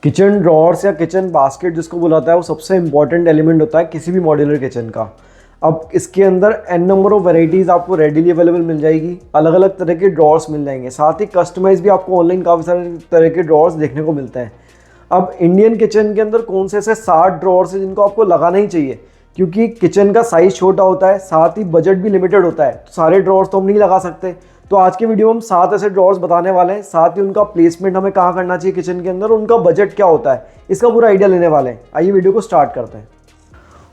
Kitchen drawers या kitchen basket जिसको बुलाता है वो सबसे इंपॉर्टेंट एलिमेंट होता है किसी भी मॉड्यूलर किचन का। अब इसके अंदर एन नंबर ऑफ वैरायटीज़ आपको रेडीली अवेलेबल मिल जाएगी, अलग अलग तरह के ड्रॉर्स मिल जाएंगे, साथ ही कस्टमाइज भी आपको ऑनलाइन काफ़ी सारे तरह के ड्रॉर्स देखने को मिलते हैं। अब इंडियन किचन के अंदर कौन से ऐसे 60 ड्रॉर्स हैं जिनको आपको लगाना ही चाहिए, क्योंकि किचन का साइज़ छोटा होता है, साथ ही बजट भी लिमिटेड होता है, तो सारे ड्रॉर्स तो हम नहीं लगा सकते। तो आज के वीडियो में हम 7 ऐसे ड्रॉर्स बताने वाले हैं, साथ ही उनका प्लेसमेंट हमें कहाँ करना चाहिए किचन के अंदर, उनका बजट क्या होता है, इसका पूरा आइडिया लेने वाले हैं। आइए वीडियो को स्टार्ट करते हैं।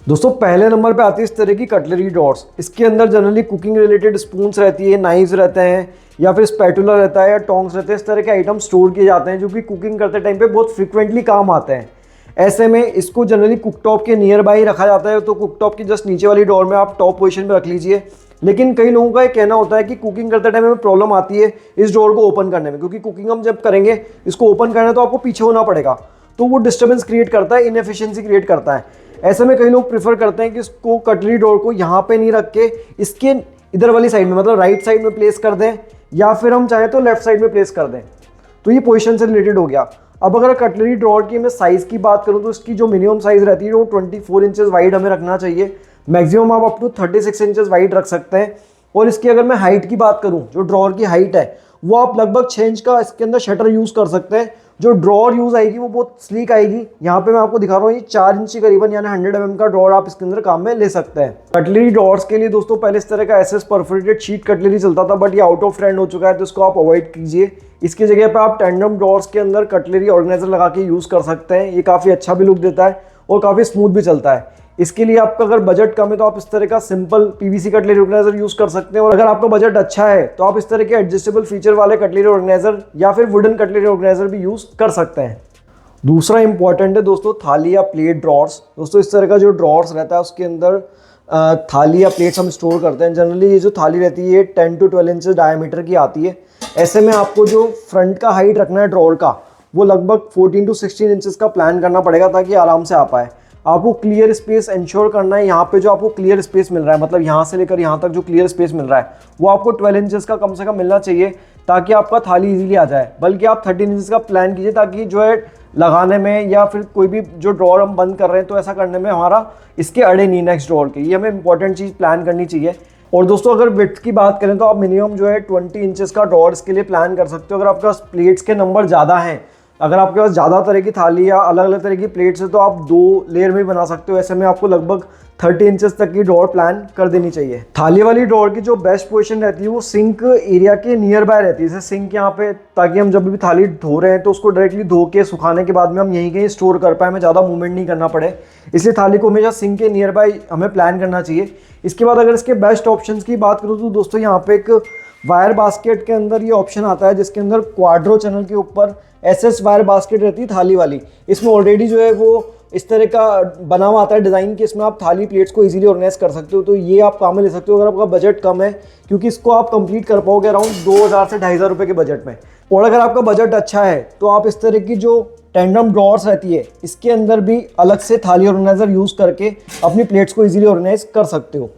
दोस्तों पहले नंबर पे आती है इस तरह की कटलरी ड्रॉर्स। इसके अंदर जनरली कुकिंग रिलेटेड स्पून्स रहती है, नाइफ्स रहते हैं, या फिर स्पैटुला रहता है, या टोंग्स रहते हैं। इस तरह के आइटम स्टोर किए जाते हैं जो कि कुकिंग करते टाइम पे बहुत फ्रिक्वेंटली काम आते हैं। ऐसे में इसको जनरली कुकटॉप के नियर बाय रखा जाता है, तो कुकटॉप की जस्ट नीचे वाली ड्रॉर में आप टॉप पोजीशन पे रख लीजिए। लेकिन कई लोगों का ये कहना होता है कि कुकिंग करते टाइम में प्रॉब्लम आती है इस ड्रॉर को ओपन करने में, क्योंकि कुकिंग हम जब करेंगे इसको ओपन करना है तो आपको पीछे होना पड़ेगा, तो वो डिस्टर्बेंस क्रिएट करता है, इनएफिशिएंसी क्रिएट करता है। ऐसे में कई लोग प्रेफर करते हैं कि इसको कटलरी ड्रॉर को यहाँ पे नहीं रख के इसके इधर वाली साइड में, मतलब राइट साइड में प्लेस कर दें, या फिर हम चाहें तो लेफ्ट साइड में प्लेस कर दें। तो ये पोजीशन से रिलेटेड हो गया। अब अगर कटलरी ड्रॉर की मैं साइज़ की बात करूँ तो इसकी जो मिनिमम साइज़ रहती है वो 24 इंचेस वाइड हमें रखना चाहिए। मैक्सिमम आप अप टू 36 इंचेस वाइड रख सकते हैं। और इसकी अगर मैं हाइट की बात करूँ, जो ड्रॉर की हाइट है वो आप लगभग 6 इंच का इसके अंदर शटर यूज़ कर सकते हैं। जो ड्रॉर यूज़ आएगी वो बहुत स्लीक आएगी। यहाँ पे मैं आपको दिखा रहा हूँ, ये 4 इंच करीबन यानी 100 mm का ड्रॉर आप इसके अंदर काम में ले सकते हैं। कटलरी ड्रॉर्स के लिए दोस्तों पहले इस तरह का एसएस परफोरेटेड शीट कटलरी चलता था, बट ये आउट ऑफ ट्रेंड हो चुका है, तो इसको आप अवॉइड कीजिए। इसकी जगह पे आप टैंडम ड्रॉर्स के अंदर कटलरी ऑर्गेनाइजर लगा के यूज़ कर सकते हैं। ये काफ़ी अच्छा भी लुक देता है और काफ़ी स्मूथ भी चलता है। इसके लिए आपका अगर बजट कम है तो आप इस तरह का simple PVC cutlery organiser use कर सकते हैं, और अगर आपका बजट अच्छा है तो आप इस तरह के एडजस्टेबल फीचर वाले कटलरी ऑर्गेनाइजर या फिर वुडन कटलरी ऑर्गेनाइजर भी यूज़ कर सकते हैं। दूसरा इंपॉर्टेंट है दोस्तों थाली या प्लेट ड्रॉर्स। दोस्तों इस तरह का जो ड्रॉर्स रहता है उसके अंदर थाली या प्लेट्स हम स्टोर करते हैं। जनरली ये जो थाली रहती है ये 10 to 12 इंचेस डायमीटर की आती है। ऐसे में आपको जो फ्रंट का हाइट रखना है ड्रॉर का वो लगभग 14 to 16 इंचेस का प्लान करना पड़ेगा, ताकि आराम से आ पाए। आपको क्लियर स्पेस इंश्योर करना है। यहाँ पे जो आपको क्लियर स्पेस मिल रहा है, मतलब यहाँ से लेकर यहाँ तक जो क्लियर स्पेस मिल रहा है वो आपको 12 इंचेस का कम से कम मिलना चाहिए, ताकि आपका थाली इजीली आ जाए। बल्कि आप 13 इंचेस का प्लान कीजिए, ताकि जो है लगाने में या फिर कोई भी जो ड्रॉर हम बंद कर रहे हैं तो ऐसा करने में हमारा इसके अड़े नहीं नेक्स्ट ड्रॉर के। ये हमें इंपॉर्टेंट चीज़ प्लान करनी चाहिए। और दोस्तों अगर विड्थ की बात करें तो आप मिनिमम जो है 20 इंचेस का ड्रॉर्स के लिए प्लान कर सकते हो। अगर आपके पास प्लेट्स के नंबर ज़्यादा हैं, अगर आपके पास ज़्यादा तरह की थाली या अलग अलग तरह की प्लेट्स है तो आप 2 लेयर में बना सकते हो। ऐसे में आपको लगभग 30 इंचेस तक की ड्रॉर प्लान कर देनी चाहिए। थाली वाली ड्रॉर की जो बेस्ट पोजीशन रहती है वो सिंक एरिया के नियर बाय रहती है, जैसे सिंक यहाँ पे, ताकि हम जब भी थाली धो रहे हैं तो उसको डायरेक्टली धो के सुखाने के बाद में हम यहीं कहीं स्टोर कर पाए, हमें ज़्यादा मूवमेंट नहीं करना पड़े। इसलिए थाली को हमेशा सिंक के नियर बाय हमें प्लान करना चाहिए। इसके बाद अगर इसके बेस्ट ऑप्शन की बात करूँ तो दोस्तों यहाँ पे एक वायर बास्केट के अंदर ये ऑप्शन आता है, जिसके अंदर क्वाड्रो चैनल के ऊपर एसएस वायर बास्केट रहती है थाली वाली। इसमें ऑलरेडी जो है वो इस तरह का बना हुआ आता है डिज़ाइन कि इसमें आप थाली प्लेट्स को इजीली ऑर्गेनाइज कर सकते हो। तो ये आप काम में ले सकते हो अगर आपका बजट कम है, क्योंकि इसको आप कंप्लीट कर पाओगे अराउंड 2000 से 2500 रुपये के बजट में। और अगर आपका बजट अच्छा है तो आप इस तरह की जो टैंडम ड्रॉर्स रहती है इसके अंदर भी अलग से थाली ऑर्गेनाइजर यूज़ करके अपनी प्लेट्स को ईजिली ऑर्गेनाइज कर सकते हो।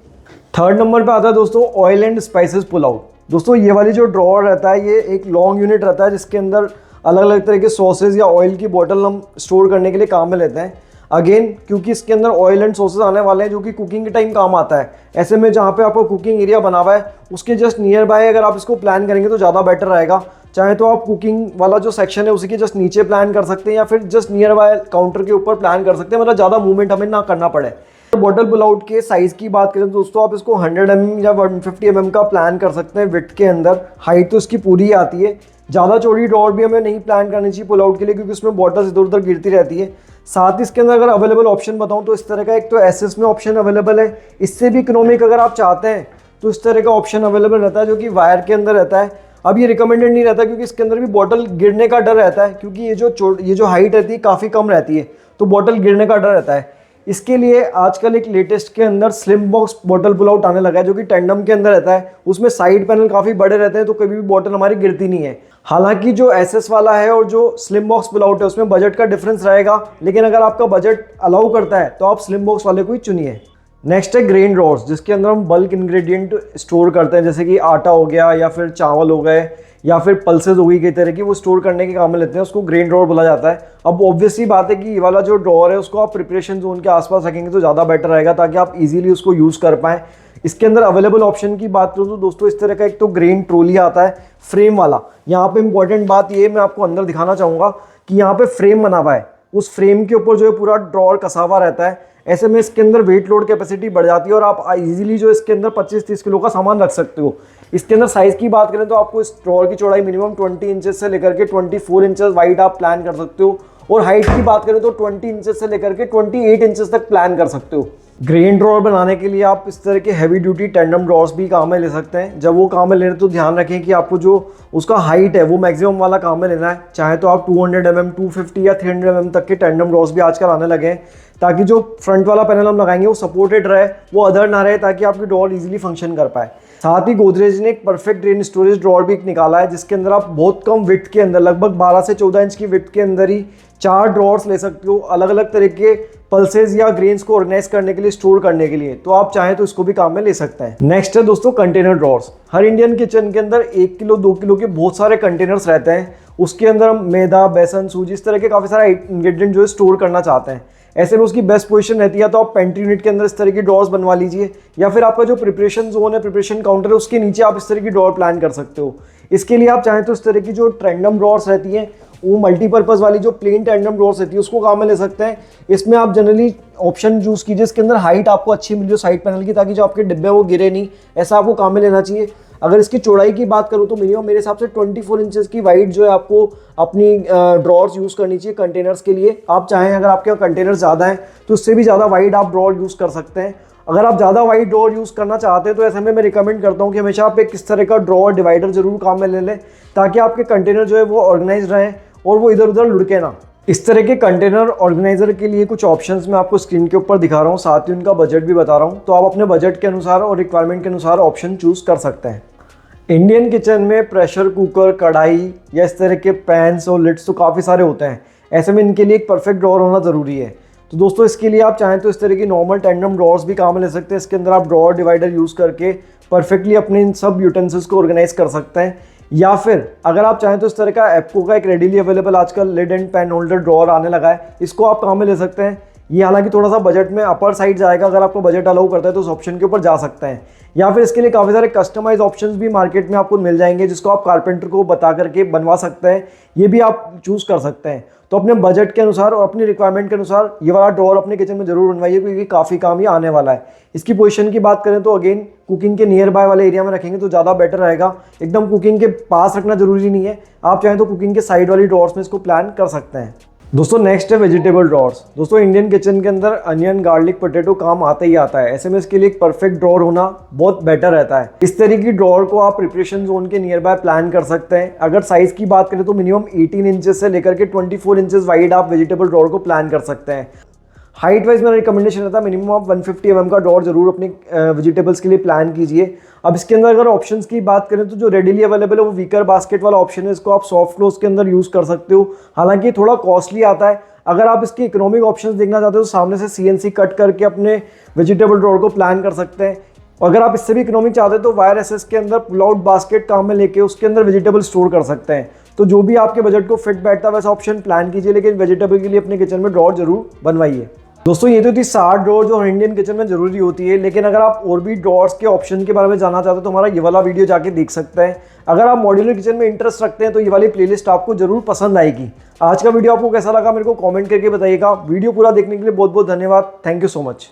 थर्ड नंबर पर आता है दोस्तों oil and spices pull out. दोस्तों ये वाली जो ड्रॉर रहता है ये एक लॉन्ग यूनिट रहता है, जिसके अंदर अलग अलग तरह के सॉसेज या ऑयल की बोतल हम स्टोर करने के लिए काम में लेते हैं। अगेन क्योंकि इसके अंदर ऑयल एंड सॉसेज आने वाले हैं जो कि कुकिंग के टाइम काम आता है। ऐसे में जहाँ पे आपको कुकिंग एरिया बना हुआ है उसके जस्ट नियर बाय अगर आप इसको प्लान करेंगे तो ज़्यादा बेटर रहेगा। चाहे तो आप कुकिंग वाला जो सेक्शन है उसी के जस्ट नीचे प्लान कर सकते हैं, या फिर जस्ट नियर बाय काउंटर के ऊपर प्लान कर सकते हैं, मतलब ज़्यादा मूवमेंट हमें ना करना पड़े। बॉटल पुल आउट के साइज़ की बात करें तो दोस्तों आप इसको 100 mm या 150 mm का प्लान कर सकते हैं विड्थ के अंदर। हाइट तो इसकी पूरी आती है। ज़्यादा चौड़ी ड्रॉर भी हमें नहीं प्लान करनी चाहिए पुल आउट के लिए, क्योंकि उसमें बॉटल्स इधर उधर गिरती रहती है। साथ ही इसके अंदर अगर अवेलेबल ऑप्शन बताऊं तो इस तरह का एक तो एसएस में ऑप्शन अवेलेबल है, इससे भी इकोनॉमिक अगर आप चाहते हैं तो इस तरह का ऑप्शन अवेलेबल रहता है जो कि वायर के अंदर रहता है। अब ये रिकमेंडेड नहीं रहता, क्योंकि इसके अंदर भी बॉटल गिरने का डर रहता है, क्योंकि ये जो हाइट रहती है काफ़ी कम रहती है, तो बॉटल गिरने का डर रहता है। इसके लिए आजकल एक लेटेस्ट के अंदर slim box bottle pull out आने लगा है, जो कि टैंडम के अंदर रहता है। उसमें साइड पैनल काफ़ी बड़े रहते हैं, तो कभी भी बॉटल हमारी गिरती नहीं है। हालांकि जो एसएस वाला है और जो स्लिम बॉक्स पुल आउट है उसमें बजट का डिफरेंस रहेगा, लेकिन अगर आपका बजट अलाउ करता है तो आप स्लिम बॉक्स वाले को ही चुनिए। नेक्स्ट है ग्रेन ड्रॉर्स, जिसके अंदर हम बल्क इंग्रेडिएंट स्टोर करते हैं, जैसे कि आटा हो गया या फिर चावल हो गए या फिर पल्सेस हो गई कई तरह की, वो स्टोर करने के काम में लेते हैं, उसको ग्रेन ड्रॉर बोला जाता है। अब ऑब्वियसली बात है कि ये वाला जो ड्रॉर है उसको आप प्रिपरेशन जोन के आसपास रखेंगे तो ज़्यादा बेटर रहेगा, ताकि आप इजीली उसको यूज़ कर पाएँ। इसके अंदर अवेलेबल ऑप्शन की बात करूँ तो दोस्तों इस तरह का एक तो ग्रेन ट्रोली आता है फ्रेम वाला। यहाँ पे इंपॉर्टेंट बात ये मैं आपको अंदर दिखाना चाहूँगा कि यहाँ पे फ्रेम बना हुआ है, उस फ्रेम के ऊपर जो है पूरा ड्रॉर कसा हुआ रहता है। ऐसे में इसके अंदर वेट लोड कैपेसिटी बढ़ जाती है और आप इजीली जो इसके अंदर 25-30 किलो का सामान रख सकते हो। इसके अंदर साइज़ की बात करें तो आपको इस ड्रॉर की चौड़ाई मिनिमम 20 इंचेस से लेकर के 24 इंचेस वाइड आप प्लान कर सकते हो, और हाइट की बात करें तो 20 इंचेस से लेकर के 28 इंचेस तक प्लान कर सकते हो। ग्रेन ड्रॉर बनाने के लिए आप इस तरह के हैवी ड्यूटी टेंडम ड्रॉर्स भी काम में ले सकते हैं। जब वो काम में ले रहे तो ध्यान रखें कि आपको जो उसका हाइट है वो मैक्सिमम वाला काम में लेना है। चाहे तो आप 200 mm, 250 या 300 mm तक के टेंडम ड्रॉर्स भी आजकल आने लगे हैं, ताकि जो फ्रंट वाला पैनल हम लगाएंगे वो सपोर्टेड रहे, वो अदर ना रहे, ताकि आपकी ड्रॉर इजीली फंक्शन कर पाए। साथ ही गोदरेज ने एक परफेक्ट रेन स्टोरेज ड्रॉर भी निकाला है, जिसके अंदर आप बहुत कम विड्थ के अंदर, लगभग 12 से 14 इंच की विड्थ के अंदर ही 4 ड्रॉर्स ले सकते हो, अलग अलग तरह के पल्सेज या ग्रेन्स को ऑर्गेनाइज करने के लिए, स्टोर करने के लिए। तो आप चाहें तो इसको भी काम में ले सकते हैं। नेक्स्ट है दोस्तों कंटेनर ड्रॉर्स। हर इंडियन किचन के अंदर 1 किलो 2 किलो के बहुत सारे कंटेनर्स रहते हैं। उसके अंदर हम मैदा, बेसन, सूजी, इस तरह के काफ़ी सारे इंग्रेडिएंट जो है स्टोर करना चाहते हैं। ऐसे में उसकी बेस्ट पोजीशन रहती है तो आप पेंट्री यूनिट के अंदर इस तरह की ड्रॉर्स बनवा लीजिए, या फिर आपका जो प्रिपरेशन जोन है, प्रिपरेशन काउंटर है, उसके नीचे आप इस तरह की ड्रॉर प्लान कर सकते हो। इसके लिए आप चाहें तो इस तरह की जो टेंडम ड्रॉर्स रहती हैं, वो मल्टीपर्पज़ वाली जो प्लेन टेंडम ड्रॉर्स रहती है उसको काम में ले सकते हैं। इसमें आप जनरली ऑप्शन चूज़ कीजिए इसके अंदर हाइट आपको अच्छी मिल जाए साइड पैनल की, ताकि जो आपके डिब्बे वो गिरे नहीं, ऐसा आपको काम में लेना चाहिए। अगर इसकी चौड़ाई की बात करूँ तो मिनिमम मेरे हिसाब से 24 इंचेस की वाइड जो है आपको अपनी ड्रॉर्स यूज़ करनी चाहिए कंटेनर्स के लिए। आप चाहें अगर आपके यहाँ कंटेनर ज़्यादा हैं तो उससे भी ज़्यादा वाइड आप ड्रॉर यूज़ कर सकते हैं। अगर आप ज़्यादा वाइड ड्रॉर यूज़ करना चाहते हैं तो ऐसे में मैं रिकमेंड करता हूँ कि हमेशा आप एक इस तरह का ड्रॉर डिवाइडर जरूर काम में ले लें, ताकि आपके कंटेनर जो है वो ऑर्गेनाइज रहें और वो इधर उधर लुढ़के ना। इस तरह के कंटेनर ऑर्गेनाइजर के लिए कुछ ऑप्शंस मैं आपको स्क्रीन के ऊपर दिखा रहा हूँ, साथ ही उनका बजट भी बता रहा हूँ, तो आप अपने बजट के अनुसार और रिक्वायरमेंट के अनुसार ऑप्शन चूज़ कर सकते हैं। इंडियन किचन में प्रेशर कुकर, कढ़ाई या इस तरह के पैन्स और लिड्स तो काफ़ी सारे होते हैं। ऐसे में इनके लिए एक परफेक्ट ड्रॉर होना ज़रूरी है। तो दोस्तों इसके लिए आप चाहें तो इस तरह की नॉर्मल टेंडम ड्रॉर्स भी काम में ले सकते हैं। इसके अंदर आप ड्रॉर डिवाइडर यूज़ करके परफेक्टली अपने इन सब यूटेंसिल्स को ऑर्गेनाइज कर सकते हैं। या फिर अगर आप चाहें तो इस तरह का एप्को का एक रेडीली अवेलेबल आजकल lid and pen holder drawer आने लगा है, इसको आप काम में ले सकते हैं। ये हालांकि थोड़ा सा बजट में अपर साइड जाएगा, अगर आपको बजट अलाउ करता है तो उस ऑप्शन के ऊपर जा सकते हैं। या फिर इसके लिए काफ़ी सारे कस्टमाइज ऑप्शंस भी मार्केट में आपको मिल जाएंगे, जिसको आप कारपेंटर को बता करके बनवा सकते हैं। ये भी आप चूज़ कर सकते हैं। तो अपने बजट के अनुसार और अपनी रिक्वायरमेंट के अनुसार ये वाला ड्रॉर अपने किचन में जरूर बनवाइए, क्योंकि काफ़ी काम ये आने वाला है। इसकी पोजीशन की बात करें तो अगेन कुकिंग के नियर बाय वाले एरिया में रखेंगे तो ज़्यादा बेटर रहेगा। एकदम कुकिंग के पास रखना जरूरी नहीं है, आप चाहें तो कुकिंग के साइड वाली ड्रॉर्स में इसको प्लान कर सकते हैं। दोस्तों नेक्स्ट है वेजिटेबल ड्रॉर्स। दोस्तों इंडियन किचन के अंदर अनियन, गार्लिक, पोटैटो काम आता ही आता है। ऐसे में इसके लिए एक परफेक्ट ड्रॉर होना बहुत बेटर रहता है। इस तरह की ड्रॉर को आप प्रिपरेशन जोन के नियर बाय प्लान कर सकते हैं। अगर साइज़ की बात करें तो मिनिमम 18 इंचेस से लेकर के 24 इंचेस वाइड आप वेजिटेबल ड्रॉर को प्लान कर सकते हैं। हाइट वाइज मेरा रिकमेंडेशन रहता है मिनिमम आप 150 mm का ड्रॉर जरूर अपने वेजिटेबल्स के लिए प्लान कीजिए। अब इसके अंदर अगर ऑप्शंस की बात करें तो जो रेडीली अवेलेबल है वो वीकर बास्केट वाला ऑप्शन है, इसको आप सॉफ्ट क्लोज के अंदर यूज़ कर सकते हो। हालांकि थोड़ा कॉस्टली आता है। अगर आप इसकी इकोनॉमिक ऑप्शंस देखना चाहते हो तो सामने से CNC कट करके अपने वेजिटेबल ड्रॉर को प्लान कर सकते हैं। अगर आप इससे भी इकोनॉमिक चाहते हैं तो वायर एसएस के अंदर पुल आउट बास्केट काम में लेके उसके अंदर वेजिटेबल स्टोर कर सकते हैं। तो जो भी आपके बजट को फिट बैठता है वैसा ऑप्शन प्लान कीजिए, लेकिन वेजिटेबल के लिए अपने किचन में ड्रॉर जरूर बनवाइए। दोस्तों ये तो थी 60 ड्रॉर जो इंडियन किचन में जरूरी होती है, लेकिन अगर आप और भी ड्रॉर्स के ऑप्शन के बारे में जानना चाहते हो तो हमारा ये वाला वीडियो जाके देख सकते हैं। अगर आप मॉड्यूलर किचन में इंटरेस्ट रखते हैं तो ये वाली प्लेलिस्ट आपको जरूर पसंद आएगी। आज का वीडियो आपको कैसा लगा मेरे को कमेंट करके बताइएगा। वीडियो पूरा देखने के लिए बहुत बहुत धन्यवाद। Thank you so much.